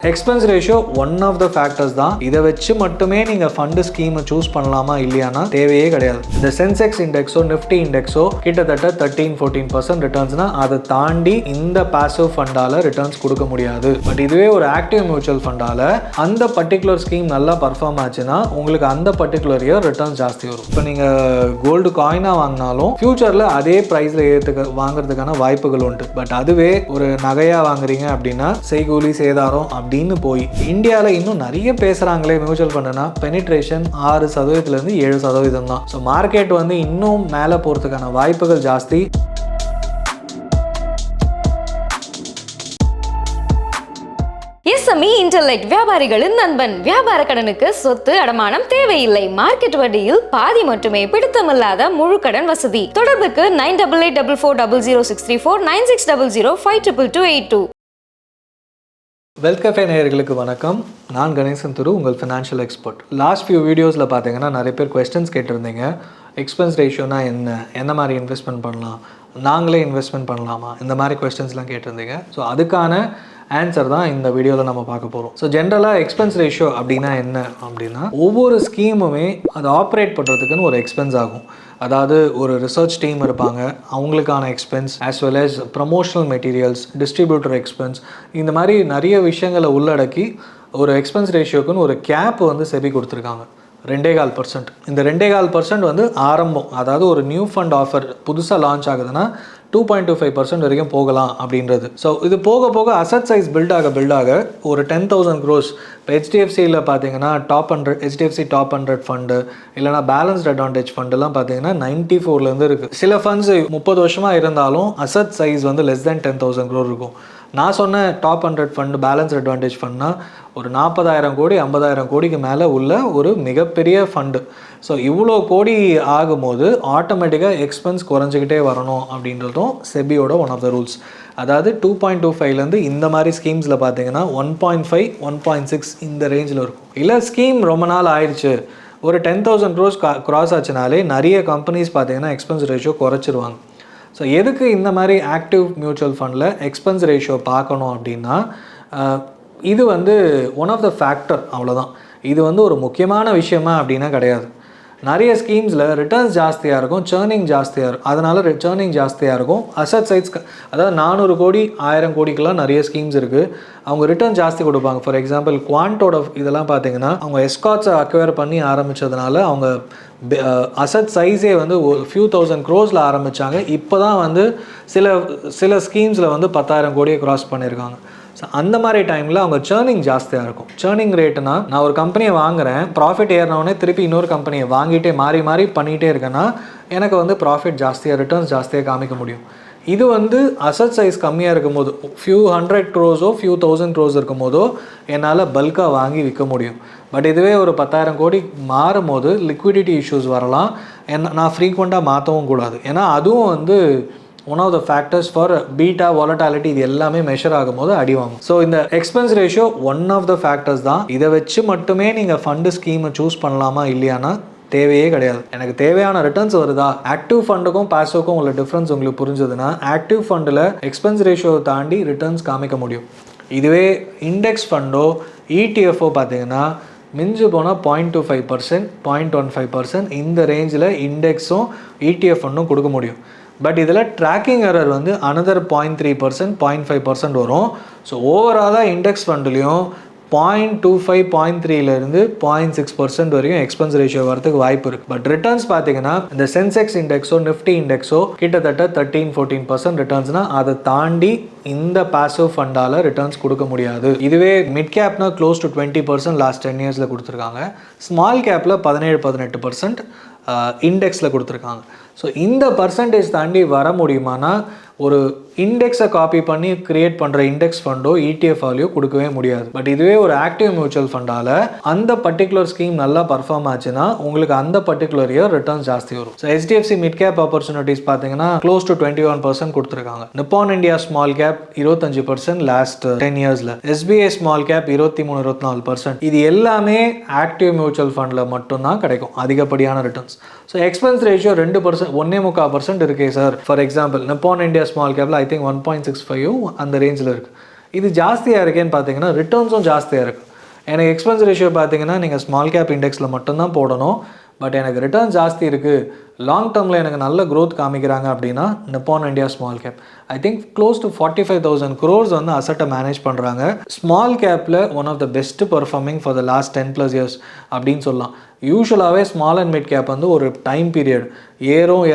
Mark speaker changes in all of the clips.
Speaker 1: Expense ratio one of the factors தான். இதை வச்சு மட்டுமே நீங்கள் ஃபண்டு ஸ்கீமை சூஸ் பண்ணலாமா இல்லையானா தேவையே கிடையாது. இந்த சென்செக்ஸ் இண்டெக்ஸோ நிஃப்டி இண்டெக்ஸோ கிட்டத்தட்ட 13-14% ரிட்டர்ன்ஸ்னா அதை தாண்டி இந்த பாசிவ் ஃபண்டால ரிட்டர்ன்ஸ் கொடுக்க முடியாது. பட் இதுவே ஒரு ஆக்டிவ் மியூச்சுவல் ஃபண்டால அந்த பர்டிகுலர் ஸ்கீம் நல்லா பர்ஃபார்ம் ஆச்சுன்னா உங்களுக்கு அந்த பர்டிகுலர் இயர் ரிட்டர்ன்ஸ் ஜாஸ்தி வரும். இப்போ நீங்கள் கோல்டு காயினாக வாங்கினாலும் ஃபியூச்சரில் அதே ப்ரைஸில் வாங்குறதுக்கான வாய்ப்புகள் உண்டு. பட் அதுவே ஒரு நகையாக வாங்குறீங்க அப்படின்னா செய்கூலி சேதாரம் அப்படின்னு போய் இந்தியாவில் இன்னும் நிறைய பேசுகிறாங்களே மியூச்சுவல் ஃபண்டுனா பெனிட்ரேஷன் 6%-7% தான். ஸோ மார்க்கெட் இன்னும் மேலே போகிறதுக்கான வாய்ப்புகள் ஜாஸ்தி.
Speaker 2: எஸ்எம்இ இன்டெலெக்ட் வியாபாரிகளின் நண்பன். வியாபார கடனுக்கு சொத்து அடமானம் தேவையில்லை. மார்க்கெட் வட்டியில் பாதி மட்டுமே. பிடித்தமில்லாத முழு கடன் வசதி. தொடர்புக்கு 9884400634 9600522282.
Speaker 1: வெல்த் கஃபே நேயர்களுக்கு வணக்கம். நான் கணேசன் துரு, உங்கள் ஃபினான்ஷியல் எக்ஸ்பர்ட். லாஸ்ட் ஃபியூ வீடியோஸில் பார்த்தீங்கன்னா நிறைய பேர் கொஸ்டின்ஸ் கேட்டிருந்தீங்க. எக்ஸ்பென்ஸ் ரேஷியோனா என்ன மாதிரி இன்வெஸ்ட்மெண்ட் பண்ணலாம், நாங்களே இன்வெஸ்ட்மெண்ட் பண்ணலாமா, இந்த மாதிரி கொஸ்டின்ஸ்லாம் கேட்டிருந்தீங்க. ஸோ அதுக்கான ஆன்சர் தான் இந்த வீடியோவில் நம்ம பார்க்க போகிறோம். ஸோ ஜென்ரலாக எக்ஸ்பென்ஸ் ரேஷியோ அப்படின்னா என்ன அப்படின்னா, ஒவ்வொரு ஸ்கீமுமே அதை ஆப்ரேட் பண்ணுறதுக்குன்னு ஒரு எக்ஸ்பென்ஸ் ஆகும். அதாவது ஒரு ரிசர்ச் டீம் இருப்பாங்க, அவங்களுக்கான expense, as well as promotional materials, distributor expense, இந்த மாதிரி நிறைய விஷயங்களை உள்ளடக்கி ஒரு எக்ஸ்பென்ஸ் ரேஷியோக்குன்னு ஒரு கேப் செபி கொடுத்துருக்காங்க. 2.25%. இந்த 2.25% ஆரம்பம். அதாவது ஒரு நியூ ஃபண்ட் ஆஃபர் புதுசாக லான்ச் ஆகுதுன்னா 2.25% வரைக்கும் போகலாம் அப்படின்றது. ஸோ இது போக போக அசட் சைஸ் பில்ட் ஆக ஒரு 10,000 crores. இப்போ ஹெச்டிஎஃப்சியில் பார்த்தீங்கன்னா ஹெச்டிஎஃப்சி டாப் 100 ஃபண்டு இல்லைனா பேலன்ஸ்ட் அட்வான்டேஜ் ஃபண்டுலாம் பார்த்தீங்கன்னா 94 இருக்குது. சில ஃபண்ட்ஸ் 30 வருஷமாக இருந்தாலும் asset size less than 10,000 crore இருக்கும். நான் சொன்ன டாப் 100 ஃபண்டு பேலன்ஸ் அட்வான்டேஜ் ஃபண்ட்னா ஒரு 40,000 கோடி 50,000 கோடிக்கு மேலே உள்ள ஒரு மிகப்பெரிய ஃபண்டு. ஸோ இவ்வளோ கோடி ஆகும்போது ஆட்டோமேட்டிக்காக எக்ஸ்பென்ஸ் குறைஞ்சிக்கிட்டே வரணும் அப்படின்றதும் செபியோட ஒன் ஆஃப் த ரூல்ஸ். அதாவது 2.25 இந்த மாதிரி ஸ்கீம்ஸில் பார்த்தீங்கன்னா 1.5 1.6 இந்த ரேஞ்சில் இருக்கும். இல்லை ஸ்கீம் ரொம்ப நாள் ஆயிடுச்சு, ஒரு 10,000 crores கிராஸ் ஆச்சுனாலே நிறைய கம்பெனிஸ் பார்த்தீங்கன்னா எக்ஸ்பென்ஸ் ரேஷியோ குறைச்சிருவாங்க. ஸோ எதுக்கு இந்த மாதிரி ஆக்டிவ் மியூச்சுவல் ஃபண்டில் எக்ஸ்பென்ஸ் ரேஷியோ பார்க்கணும் அப்படின்னா, இது ஒன் ஆஃப் த ஃபேக்டர், அவ்வளோதான். இது ஒரு முக்கியமான விஷயமா அப்படின்னா கிடையாது. நிறைய ஸ்கீம்ஸில் ரிட்டர்ன்ஸ் ஜாஸ்தியாக இருக்கும், சேர்னிங் ஜாஸ்தியாக இருக்கும். அதனால் சேர்னிங் ஜாஸ்தியாக இருக்கும். அசட் சைட்ஸ் அதாவது 400 கோடி 1000 கோடிக்கெல்லாம் நிறைய ஸ்கீம்ஸ் இருக்குது. அவங்க ரிட்டர்ன் ஜாஸ்தி கொடுப்பாங்க. ஃபார் எக்ஸாம்பிள் குவான்டோட இதெல்லாம் பார்த்தீங்கன்னா அவங்க எஸ்காட்ஸை அக்வயர் பண்ணி ஆரம்பித்ததுனால அவங்க அசட் சைஸே ஒரு ஃபியூ தௌசண்ட் க்ரோஸில் ஆரம்பித்தாங்க. இப்போ தான் சில ஸ்கீம்ஸில் 10,000 கோடியை க்ராஸ் பண்ணியிருக்காங்க. ஸோ அந்த மாதிரி டைமில் அவங்க சேர்னிங் ஜாஸ்தியாக இருக்கும். சேர்னிங் ரேட்டுனா, நான் ஒரு கம்பெனியை வாங்குகிறேன், ப்ராஃபிட் ஏறினவுடனே திருப்பி இன்னொரு கம்பெனியை வாங்கிட்டே மாறி பண்ணிகிட்டே இருக்கேன்னா எனக்கு ப்ராஃபிட் ஜாஸ்தியாக ரிட்டர்ன்ஸ் ஜாஸ்தியாக காமிக்க முடியும். இது அசட் சைஸ் கம்மியாக இருக்கும் போது ஃபியூ 100 crores ஃபியூ 1000 crores இருக்கும் போதோ என்னால் பல்காக வாங்கி விற்க முடியும். பட் இதுவே ஒரு 10,000 கோடி மாறும் போது லிக்விடிட்டி இஷ்யூஸ் வரலாம். நான் ஃப்ரீக்வெண்ட்டாக மாற்றவும் கூடாது. ஏன்னா அதுவும் one of the factors for beta volatility. இது எல்லாமே மெஷர் ஆகும்போது அடி வாங்கும். ஸோ இந்த expense ratio one of the factors தான். இதை வச்சு மட்டுமே நீங்கள் ஃபண்டு ஸ்கீமை சூஸ் பண்ணலாமா இல்லையானா தேவையே கிடையாது. எனக்கு தேவையான ரிட்டர்ன்ஸ் வருதா, ஆக்டிவ் ஃபண்டுக்கும் பாசிவ்க்கும் உள்ள டிஃப்ரென்ஸ் உங்களுக்கு புரிஞ்சதுன்னா ஆக்டிவ் ஃபண்டில் எக்ஸ்பென்ஸ் ரேஷியோவை தாண்டி ரிட்டர்ன்ஸ் காமிக்க முடியும். இதுவே இண்டெக்ஸ் ஃபண்டோ இடிஎஃப்ஓ பார்த்தீங்கன்னா மிஞ்சு போனால் 0.25% 0.15% இந்த ரேஞ்சில் இண்டெக்ஸும் இடிஎஃப் ஃபண்டும் கொடுக்க முடியும். பட் இதில் ட்ராக்கிங் எரர் அனதர் 0.3% 0.5% வரும். ஸோ ஓவராலாக இண்டெக்ஸ் ஃபண்டுலேயும் 0.25 0.3 0.6% வரைக்கும் எக்ஸ்பென்ஸ் ரேஷியோ வரதுக்கு வாய்ப்பு இருக்குது. பட் ரிட்டர்ன்ஸ் பார்த்தீங்கன்னா இந்த சென்செக்ஸ் இண்டெக்ஸோ நிஃப்டி இண்டெக்ஸோ கிட்டத்தட்ட 13-14% ரிட்டர்ன்ஸ்னால் அதை தாண்டி இந்த பாசிவ் ஃபண்டால் ரிட்டர்ன்ஸ் கொடுக்க முடியாது. இதுவே மிட் கேப்னா க்ளோஸ் டு 20% லாஸ்ட் 10 இயர்ஸில் கொடுத்துருக்காங்க. ஸ்மால் கேப்பில் 17-18% இண்டெக்ஸில் கொடுத்துருக்காங்க. ஸோ இந்த பர்சன்டேஜ் தாண்டி வர முடியுமானா ஒரு இண்டெக்ஸை காப்பி பண்ணி கிரியேட் பண்ணுற இண்டெக்ஸ் ஃபண்டோ இடிஎஃப்ஆலையோ கொடுக்கவே முடியாது. பட் இதுவே ஒரு ஆக்டிவ் மியூச்சுவல் ஃபண்டால் அந்த பர்டிகுலர் ஸ்கீம் நல்லா பர்ஃபார்ம் ஆச்சுன்னா உங்களுக்கு அந்த பர்டிகுலர் இயர் ரிட்டர்ன்ஸ் ஜாஸ்தி வரும். So HDFC mid cap opportunities பார்த்தீங்கன்னா க்ளோஸ் டு 21% கொடுத்துருக்காங்க. நிப்பான் இந்தியா ஸ்மால் கேப் 25% லாஸ்ட் 10 இயர்ஸில். SBI small cap 23-24%. இது எல்லாமே ஆக்டிவ் மியூச்சுவல் ஃபண்டில் மட்டும்தான் கிடைக்கும் அதிகப்படியான ரிட்டர்ன்ஸ். ஸோ எக்ஸ்பென்ஸ் ரேஷியோ 2% 1.25% இருக்கே sir. For example Nippon India small கேப்பில் ஐ திங்க் 1.65 அந்த ரேஞ்சில் இருக்குது. இது ஜாஸ்தியாக இருக்கேன்னு பார்த்தீங்கன்னா ரிட்டர்ன்ஸும் ஜாஸ்தியாக இருக்குது. எனக்கு எக்ஸ்பென்ஸ் ரேஷியோ பார்த்தீங்கன்னா நீங்கள் ஸ்மால் கேப் இண்டெக்ஸில் மட்டும்தான் போடணும். பட் எனக்கு ரிட்டர்ன் ஜாஸ்தி இருக்குது, லாங் டேர்மில் எனக்கு நல்ல க்ரோத் காமிக்கிறாங்க அப்படின்னா Nippon India small cap I think close to 45,000 crores வந்து அசட்டை மேனேஜ் பண்ணுறாங்க. ஸ்மால் கேப்பில் one of the best performing for the last 10+ years அப்படின்னு சொல்லலாம். யூஸ்வலாகவே ஸ்மால் அண்ட் மிட் கேப் வந்து ஒரு டைம் பீரியட் ஏறும்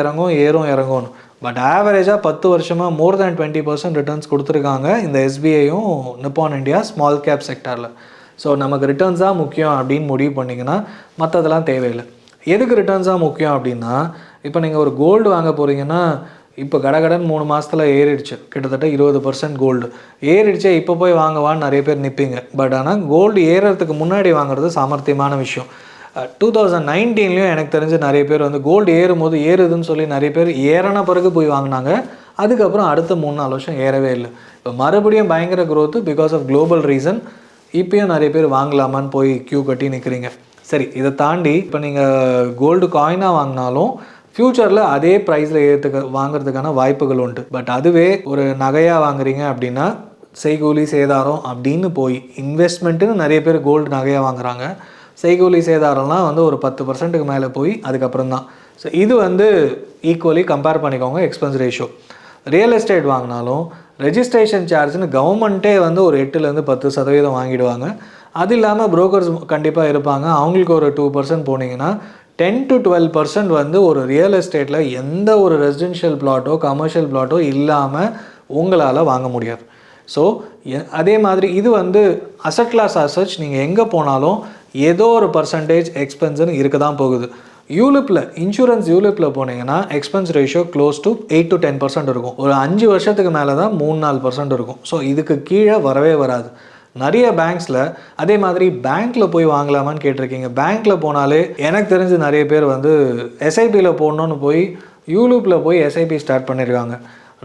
Speaker 1: இறங்கும். பட் ஆவரேஜாக 10 வருஷமாக மோர் தேன் 20% ரிட்டர்ன்ஸ் கொடுத்துருக்காங்க இந்த எஸ்பிஐயும் நிப்பான் இந்தியா ஸ்மால் கேப் செக்டாரில். ஸோ நமக்கு ரிட்டர்ன்ஸ் தான் முக்கியம் அப்படின்னு முடிவு பண்ணிங்கன்னா மற்றதெல்லாம் தேவையில்லை. எதுக்கு ரிட்டர்ன்ஸாக முக்கியம் அப்படின்னா, இப்போ நீங்கள் ஒரு கோல்டு வாங்க போகிறீங்கன்னா இப்போ கடகடன் 3 மாதத்தில் ஏறிடுச்சு, கிட்டத்தட்ட 20% கோல்டு ஏறிடுச்சே, இப்போ போய் வாங்கவான்னு நிறைய பேர் நிற்பீங்க. பட் ஆனால் கோல்டு ஏறுறதுக்கு முன்னாடி வாங்குறது சாமர்த்தியமான விஷயம். 2019லேயும் எனக்கு தெரிஞ்சு நிறைய பேர் வந்து கோல்டு ஏறும்போது ஏறுதுன்னு சொல்லி நிறைய பேர் ஏறின பிறகு போய் வாங்கினாங்க. அதுக்கப்புறம் அடுத்த 3-4 வருஷம் ஏறவே இல்லை. இப்போ மறுபடியும் பயங்கர growth because of global reason. இப்போயும் நிறைய பேர் வாங்கலாமான்னு போய் க்யூ கட்டி நிற்கிறீங்க. சரி, இதை தாண்டி இப்போ நீங்கள் கோல்டு காயினாக வாங்கினாலும் ஃப்யூச்சரில் அதே ப்ரைஸில் வாங்குறதுக்கான வாய்ப்புகள் உண்டு. பட் அதுவே ஒரு நகையாக வாங்குறீங்க அப்படின்னா செய்கூலி சேதாரம் அப்படின்னு போய் இன்வெஸ்ட்மெண்ட்டுன்னு நிறைய பேர் கோல்டு நகையாக வாங்குறாங்க. செய்கூலி சேதாரம்லாம் வந்து ஒரு 10%க்கு மேலே போய் அதுக்கப்புறம் தான். ஸோ இது வந்து ஈக்குவலி கம்பேர் பண்ணிக்கோங்க எக்ஸ்பென்ஸ் ரேஷியோ. ரியல் எஸ்டேட் வாங்கினாலும் ரெஜிஸ்ட்ரேஷன் சார்ஜ்னு கவர்மெண்ட்டே வந்து ஒரு 8-10% வாங்கிடுவாங்க. அது இல்லாமல் புரோக்கர்ஸ் கண்டிப்பாக இருப்பாங்க, அவங்களுக்கு ஒரு 2% போனீங்கன்னா 10-12% வந்து ஒரு ரியல் எஸ்டேட்டில் எந்த ஒரு ரெசிடென்ஷியல் பிளாட்டோ கமர்ஷியல் பிளாட்டோ இல்லாமல் உங்களால் வாங்க முடியாது. ஸோ அதே மாதிரி இது வந்து அசட் கிளாஸ் அசட்ஸ் நீங்கள் எங்கே போனாலும் ஏதோ ஒரு பர்சன்டேஜ் எக்ஸ்பென்ஸ்னு இருக்க தான் போகுது. யூலிப்பில் இன்சூரன்ஸ் யூலிப்பில் போனீங்கன்னா எக்ஸ்பென்ஸ் ரேஷியோ க்ளோஸ் டு 8-10% இருக்கும். ஒரு 5 வருஷத்துக்கு மேலே தான் 3-4% இருக்கும். ஸோ இதுக்கு கீழே வரவே வராது. நிறைய பேங்க்ஸில் அதே மாதிரி பேங்க்கில் போய் வாங்கலாமான்னு கேட்டிருக்கீங்க. பேங்க்கில் போனாலே எனக்கு தெரிஞ்சு நிறைய பேர் வந்து எஸ்ஐபியில் போடணுன்னு போய் யூலிப்பில் போய் எஸ்ஐபி ஸ்டார்ட் பண்ணியிருக்காங்க.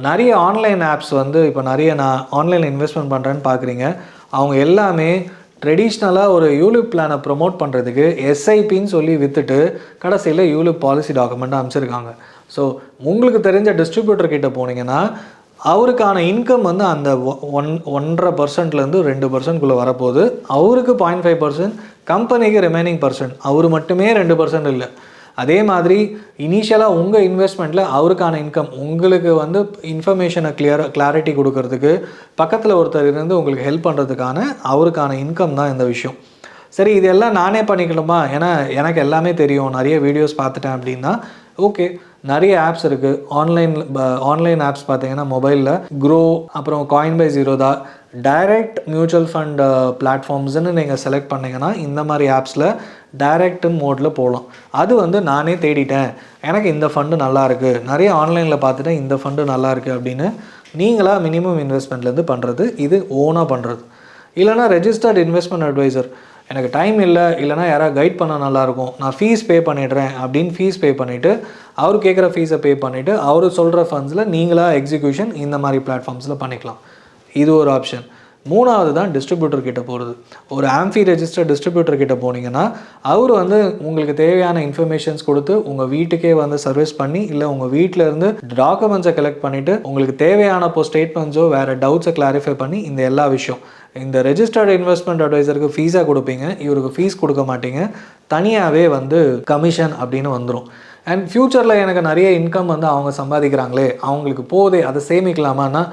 Speaker 1: நிறைய ஆன்லைன் ஆப்ஸ் வந்து இப்போ நிறைய நான் ஆன்லைனில் இன்வெஸ்ட்மெண்ட் பண்ணுறேன்னு பார்க்குறீங்க. அவங்க எல்லாமே ட்ரெடிஷ்னலாக ஒரு யூலிப் பிளானை ப்ரொமோட் பண்ணுறதுக்கு எஸ்ஐபின்னு சொல்லி விற்றுட்டு கடைசியில் யூலிப் பாலிசி டாக்குமெண்ட்டை அனுப்பிச்சிருக்காங்க. ஸோ உங்களுக்கு தெரிஞ்ச டிஸ்ட்ரிபியூட்டர் கிட்ட போனீங்கன்னா அவருக்கான இன்கம் வந்து அந்த 1.5%லேருந்து 2%க்குள்ளே வரப்போகுது. அவருக்கு 0.5%, கம்பெனிக்கு ரிமைனிங் பர்சன்ட், அவர் மட்டுமே 2% இல்லை. அதே மாதிரி இனிஷியலாக உங்கள் இன்வெஸ்ட்மெண்ட்டில் அவருக்கான இன்கம் உங்களுக்கு வந்து இன்ஃபர்மேஷனை கிளாரிட்டி கொடுக்கறதுக்கு பக்கத்தில் ஒருத்தர் இருந்து உங்களுக்கு ஹெல்ப் பண்ணுறதுக்கான அவருக்கான இன்கம் தான் இந்த விஷயம். சரி, இதெல்லாம் நானே பண்ணிக்கணுமா, ஏன்னா எனக்கு எல்லாமே தெரியும், நிறைய வீடியோஸ் பார்த்துட்டேன் அப்படின்னா ஓகே. நிறைய ஆப்ஸ் இருக்குது. ஆன்லைன் ஆப்ஸ் பார்த்தீங்கன்னா மொபைலில் க்ரோ, அப்புறம் coin by Zerodha, direct mutual fund பிளாட்ஃபார்ம்ஸ்ன்னு நீங்கள் செலக்ட் பண்ணிங்கன்னா இந்த மாதிரி ஆப்ஸில் டைரக்ட் மோடில் போகலாம். அது வந்து நானே தேடிட்டேன், எனக்கு இந்த ஃபண்டு நல்லாயிருக்கு, நிறைய ஆன்லைனில் பார்த்துட்டேன் இந்த ஃபண்டு நல்லாயிருக்கு அப்படின்னு நீங்களாக மினிமம் இன்வெஸ்ட்மெண்ட்லேருந்து பண்ணுறது, இது ஓனாக பண்ணுறது. இல்லைனா ரெஜிஸ்டர்ட் இன்வெஸ்ட்மெண்ட் அட்வைசர், எனக்கு டைம் இல்லைனா யாராவது கைட் பண்ண நல்லாயிருக்கும், நான் ஃபீஸ் பே பண்ணிடுறேன் அப்படின்னு ஃபீஸ் பே பண்ணிவிட்டு அவர் கேட்குற ஃபீஸை பே பண்ணிவிட்டு அவர் சொல்கிற ஃபண்ட்ஸில் நீங்களாக எக்ஸிக்யூஷன் இந்த மாதிரி பிளாட்ஃபார்ம்ஸில் பண்ணிக்கலாம். இது ஒரு ஆப்ஷன். மூணாவது தான் டிஸ்ட்ரிபியூட்டர் கிட்ட போகிறது. ஒரு ஆம்ஃபி ரெஜிஸ்டர் டிஸ்ட்ரிபியூட்டர் கிட்ட போனீங்கன்னா அவர் வந்து உங்களுக்கு தேவையான இன்ஃபர்மேஷன்ஸ் கொடுத்து உங்கள் வீட்டுக்கே வந்து சர்வீஸ் பண்ணி, இல்லை உங்கள் வீட்டில் இருந்து டாக்குமெண்ட்ஸை கலெக்ட் பண்ணிவிட்டு உங்களுக்கு தேவையான ஸ்டேட்மெண்ட்ஸோ வேறு டவுட்ஸை கிளாரிஃபை பண்ணி இந்த எல்லா விஷயம். இந்த ரெஜிஸ்டர்டு இன்வெஸ்ட்மெண்ட் அட்வைசருக்கு ஃபீஸாக கொடுப்பீங்க, இவருக்கு ஃபீஸ் கொடுக்க மாட்டீங்க, தனியாகவே வந்து கமிஷன் அப்படின்னு வந்துடும். அண்ட் ஃப்யூச்சரில் எனக்கு நிறைய இன்கம் வந்து அவங்க சம்பாதிக்கிறாங்களே, அவங்களுக்கு போதே அதை சேமிக்கலாமான்னா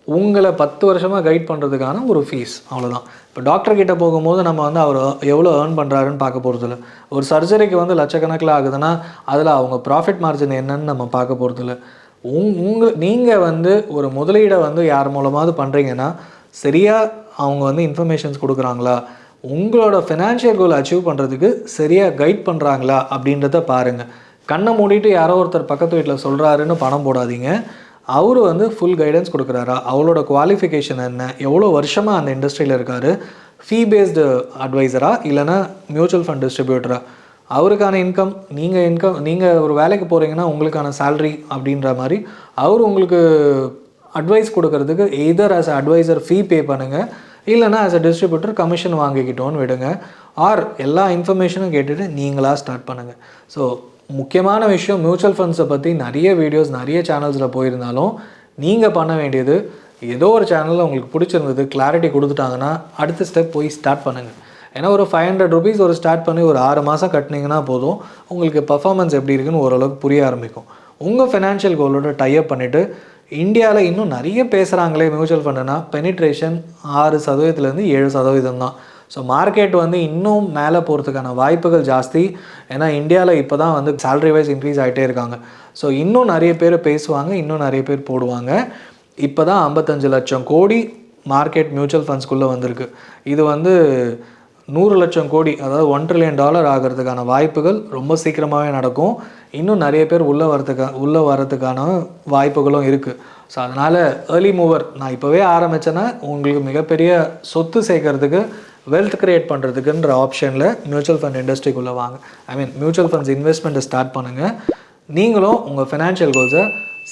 Speaker 1: உங்களை 10 வருஷமாக கைட் பண்ணுறதுக்கான ஒரு ஃபீஸ், அவ்வளோதான். இப்போ டாக்டர்கிட்ட போகும்போது நம்ம வந்து அவர் எவ்வளோ ஏர்ன் பண்ணுறாருன்னு பார்க்க போகிறதில்ல. ஒரு சர்ஜரிக்கு வந்து லட்சக்கணக்கில் ஆகுதுன்னா அதில் அவங்க ப்ராஃபிட் மார்ஜின் என்னன்னு நம்ம பார்க்க போகிறதில்ல. நீங்கள் வந்து ஒரு முதலீடை வந்து யார் மூலமாவது பண்ணுறீங்கன்னா சரியாக அவங்க வந்து இன்ஃபர்மேஷன்ஸ் கொடுக்குறாங்களா, உங்களோட ஃபினான்ஷியல் கோல் அச்சீவ் பண்ணுறதுக்கு சரியாக கைட் பண்ணுறாங்களா அப்படின்றத பாருங்கள். கண்ணை மூடிட்டு யாரோ ஒருத்தர் பக்கத்து வீட்டில் சொல்கிறாருன்னு பணம் போடாதீங்க. அவர் வந்து ஃபுல் கைடன்ஸ் கொடுக்குறாரா, அவளோட குவாலிஃபிகேஷன் என்ன, எவ்வளோ வருஷமாக அந்த இண்டஸ்ட்ரியில் இருக்கார், ஃபீ பேஸ்டு அட்வைசரா இல்லைனா மியூச்சுவல் ஃபண்ட் டிஸ்ட்ரிபியூட்டரா, அவருக்கான இன்கம், நீங்கள் ஒரு வேலைக்கு போகிறீங்கன்னா உங்களுக்கான சேல்ரி அப்படின்ற மாதிரி அவர் உங்களுக்கு அட்வைஸ் கொடுக்கறதுக்கு எய்தர் ஆஸ் அ அட்வைசர் ஃபீ பே பண்ணுங்கள், இல்லைனா ஆஸ் அ டிஸ்ட்ரிபியூட்டர் கமிஷன் வாங்கிக்கிட்டோன்னு விடுங்க. ஆர் எல்லா இன்ஃபர்மேஷனும் கேட்டுட்டு நீங்களாக ஸ்டார்ட் பண்ணுங்கள். ஸோ முக்கியமான விஷயம், மியூச்சுவல் ஃபண்ட்ஸை பற்றி நிறைய வீடியோஸ் நிறைய சேனல்ஸில் போயிருந்தாலும் நீங்கள் பண்ண வேண்டியது ஏதோ ஒரு சேனலில் உங்களுக்கு பிடிச்சிருந்தது, கிளாரிட்டி கொடுத்துட்டாங்கன்னா அடுத்த ஸ்டெப் போய் ஸ்டார்ட் பண்ணுங்கள். ஏன்னா ஒரு 500 ருபீஸ் ஒரு ஸ்டார்ட் பண்ணி ஒரு 6 மாதம் கட்டினீங்கன்னா போதும், உங்களுக்கு பர்ஃபார்மன்ஸ் எப்படி இருக்குன்னு ஓரளவுக்கு புரிய ஆரம்பிக்கும். உங்கள் ஃபினான்ஷியல் கோலோட டைப் பண்ணிவிட்டு இந்தியாவில் இன்னும் நிறைய பேசுகிறாங்களே மியூச்சுவல் ஃபண்டுனா பெனிட்ரேஷன் 6%லேருந்து 7% தான். ஸோ மார்க்கெட் வந்து இன்னும் மேலே போகிறதுக்கான வாய்ப்புகள் ஜாஸ்தி. ஏன்னா இந்தியாவில் இப்போ தான் வந்து சேலரி வைஸ் இன்க்ரீஸ் ஆகிட்டே இருக்காங்க. ஸோ இன்னும் நிறைய பேர் பேசுவாங்க, இன்னும் நிறைய பேர் போடுவாங்க. இப்போ தான் 55 லட்சம் கோடி மார்க்கெட் மியூச்சுவல் ஃபண்ட்ஸ்குள்ளே வந்திருக்கு. இது வந்து 100 லட்சம் கோடி, அதாவது $1 ட்ரில்லியன் ஆகிறதுக்கான வாய்ப்புகள் ரொம்ப சீக்கிரமாகவே நடக்கும். இன்னும் நிறைய பேர் உள்ளே வரதுக்கான வாய்ப்புகளும் இருக்குது. ஸோ அதனால் ஏர்லி மூவர் நான் இப்போவே ஆரம்பித்தேன்னா உங்களுக்கு மிகப்பெரிய சொத்து சேர்க்கறதுக்கு, வெல்த் க்ரியேட் பண்ணுறதுக்குன்ற ஆப்ஷனில் மியூச்சுவல் ஃபண்ட் இண்டஸ்ட்ரிக்குள்ளே வாங்க. மியூச்சுவல் ஃபண்ட்ஸ் இன்வெஸ்ட்மெண்ட்டை ஸ்டார்ட் பண்ணுங்கள். நீங்களும் உங்கள் ஃபினான்ஷியல் கோல்ஸை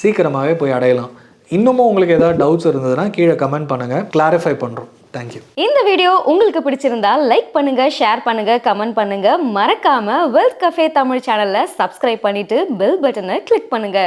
Speaker 1: சீக்கிரமாகவே போய் அடையலாம். இன்னமும் உங்களுக்கு ஏதாவது டவுட்ஸ் இருந்ததுன்னா கீழே கமெண்ட் பண்ணுங்கள், கிளாரிஃபை பண்ணுறோம். தேங்க்யூ.
Speaker 2: இந்த வீடியோ உங்களுக்கு பிடிச்சிருந்தா லைக் பண்ணுங்க, ஷேர் பண்ணுங்க, கமெண்ட் பண்ணுங்க. மறக்காம வெல்த் கஃபே தமிழ் சேனலை சப்ஸ்கிரைப் பண்ணிட்டு பெல் பட்டனை கிளிக் பண்ணுங்க.